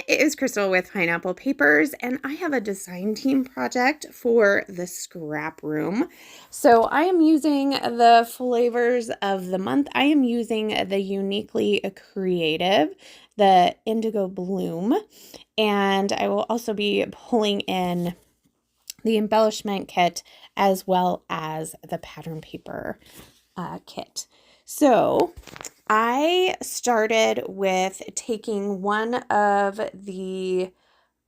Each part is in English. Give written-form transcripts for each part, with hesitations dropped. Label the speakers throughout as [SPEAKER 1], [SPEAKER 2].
[SPEAKER 1] It is Crystal with Pineapple Papers, and I have a design team project for the Scrap Room. So I am using the flavors of the month. I am using the Uniquely Creative, the Indigo Bloom, and I will also be pulling in the embellishment kit as well as the pattern paper kit. So I started with taking one of the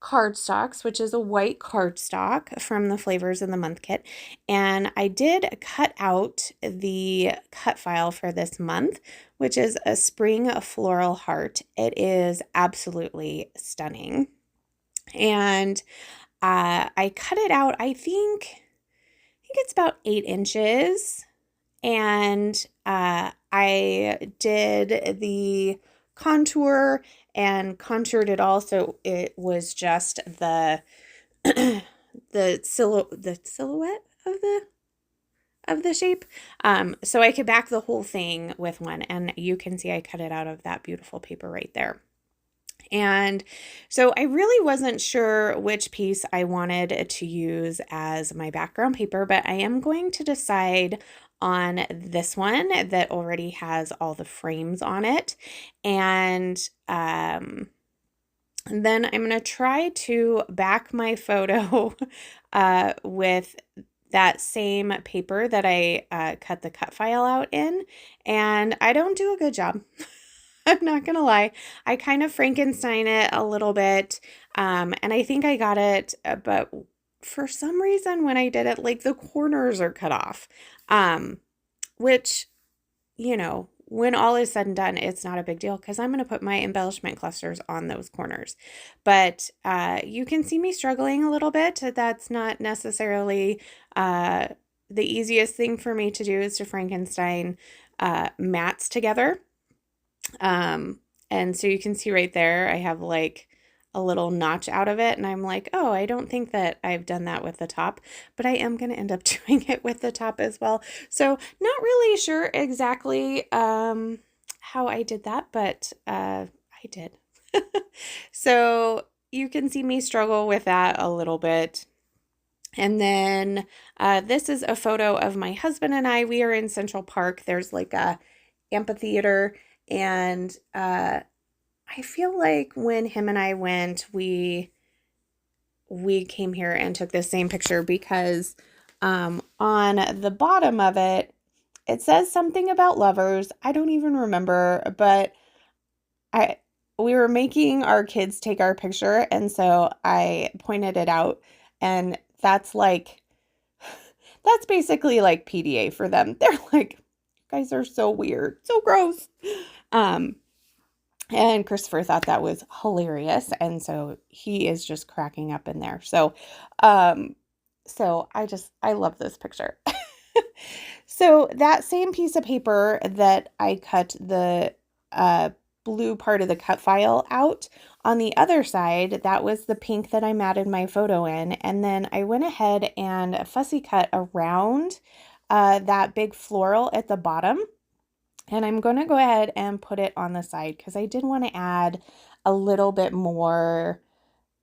[SPEAKER 1] cardstocks, which is a white cardstock from the Flavors in the Month kit, and I did cut out the cut file for this month, which is a spring floral heart. It is absolutely stunning, and I cut it out. I think it's about 8 inches. And I did the contour and contoured it all, so it was just the silhouette of the shape. So I could back the whole thing with one, and you can see I cut it out of that beautiful paper right there. And so I really wasn't sure which piece I wanted to use as my background paper, but I am going to decide on this one that already has all the frames on it. And then I'm going to try to back my photo with that same paper that I cut the cut file out in. And I don't do a good job. I'm not gonna lie. I kind of Frankenstein it a little bit, and I think I got it, but for some reason when I did it, like the corners are cut off, which, you know, when all is said and done, it's not a big deal because I'm going to put my embellishment clusters on those corners. But you can see me struggling a little bit. That's not necessarily the easiest thing for me to do is to Frankenstein mats together. And so you can see right there, I have like a little notch out of it. And I'm like, oh, I don't think that I've done that with the top, but I am going to end up doing it with the top as well. So not really sure exactly, how I did that, but, I did. So you can see me struggle with that a little bit. And then, this is a photo of my husband and I. We are in Central Park. There's like a amphitheater. And I feel like when him and I went, we came here and took the same picture because on the bottom of it, it says something about lovers. I don't even remember, but we were making our kids take our picture, and so I pointed it out, and that's basically like PDA for them. They're like, you guys are so weird, so gross. And Christopher thought that was hilarious. And so he is just cracking up in there. So, I love this picture. So that same piece of paper that I cut the, blue part of the cut file out on the other side, that was the pink that I matted my photo in. And then I went ahead and fussy cut around, that big floral at the bottom. And I'm going to go ahead and put it on the side because I did want to add a little bit more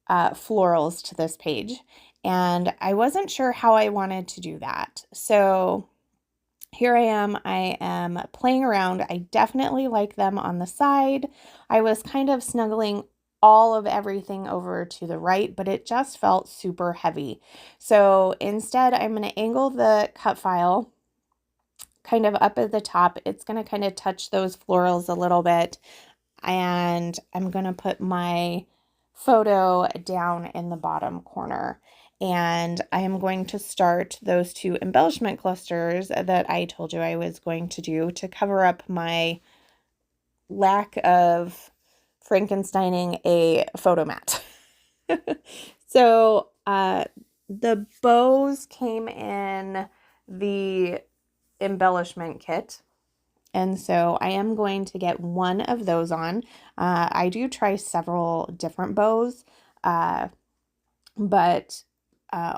[SPEAKER 1] florals to this page. And I wasn't sure how I wanted to do that. So here I am playing around. I definitely like them on the side. I was kind of snuggling all of everything over to the right, but it just felt super heavy. So instead, I'm going to angle the cut file kind of up at the top. It's going to kind of touch those florals a little bit. And I'm going to put my photo down in the bottom corner. And I am going to start those 2 embellishment clusters that I told you I was going to do to cover up my lack of Frankensteining a photo mat. So the bows came in the embellishment kit, and so I am going to get one of those on. I do try several different bows, but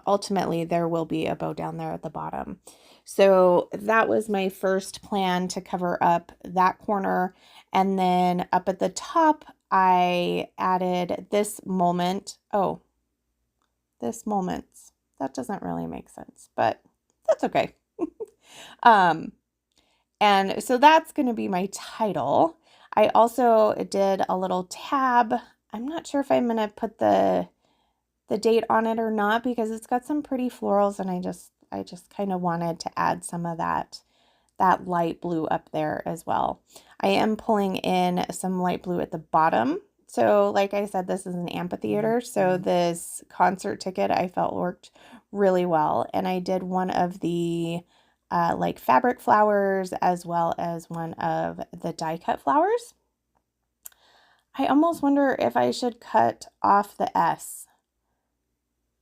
[SPEAKER 1] ultimately there will be a bow down there at the bottom. So that was my first plan, to cover up that corner. And then up at the top, I added this moment. Oh, this moments. That doesn't really make sense, but that's okay. And so that's going to be my title. I also did a little tab. I'm not sure if I'm going to put the date on it or not because it's got some pretty florals, and I just kind of wanted to add some of that light blue up there as well. I am pulling in some light blue at the bottom. So like I said, this is an amphitheater. So this concert ticket I felt worked really well. And I did one of the like fabric flowers as well as one of the die cut flowers. I almost wonder if I should cut off the S.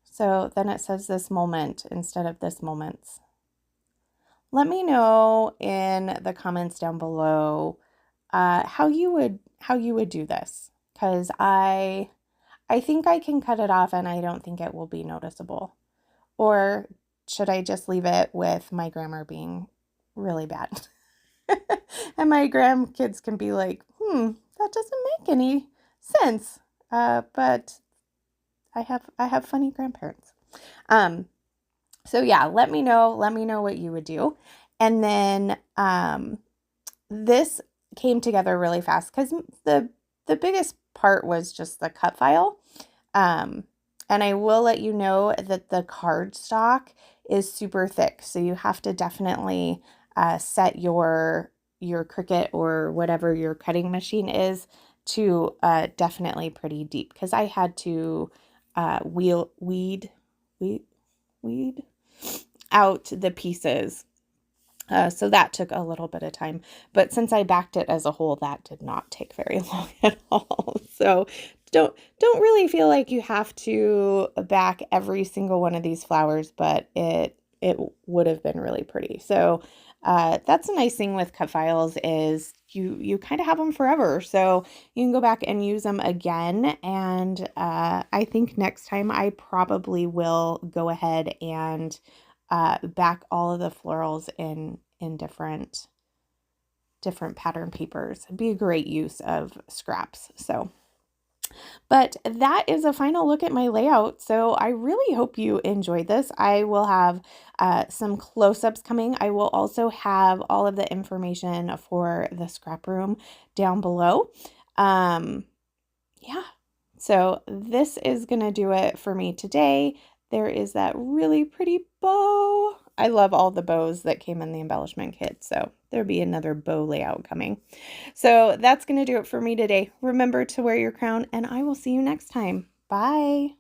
[SPEAKER 1] So then it says this moment instead of this moments. Let me know in the comments down below how you would do this, because I think I can cut it off and I don't think it will be noticeable. Or should I just leave it with my grammar being really bad? And my grandkids can be like, that doesn't make any sense. But I have funny grandparents. So yeah, let me know what you would do. And then this came together really fast because the biggest part was just the cut file. And I will let you know that the cardstock is super thick. So you have to definitely set your Cricut or whatever your cutting machine is to definitely pretty deep, because I had to weed out the pieces. So that took a little bit of time, but since I backed it as a whole, that did not take very long at all. So don't really feel like you have to back every single one of these flowers, but it would have been really pretty. So that's a nice thing with cut files is you kind of have them forever. So you can go back and use them again. And I think next time I probably will go ahead and back all of the florals in different pattern papers. It'd be a great use of scraps. So, but that is a final look at my layout. So I really hope you enjoyed this. I will have some close-ups coming. I will also have all of the information for the scrap room down below. Yeah. So this is going to do it for me today. There is that really pretty bow. I love all the bows that came in the embellishment kit. So there'll be another bow layout coming. So that's going to do it for me today. Remember to wear your crown, and I will see you next time. Bye.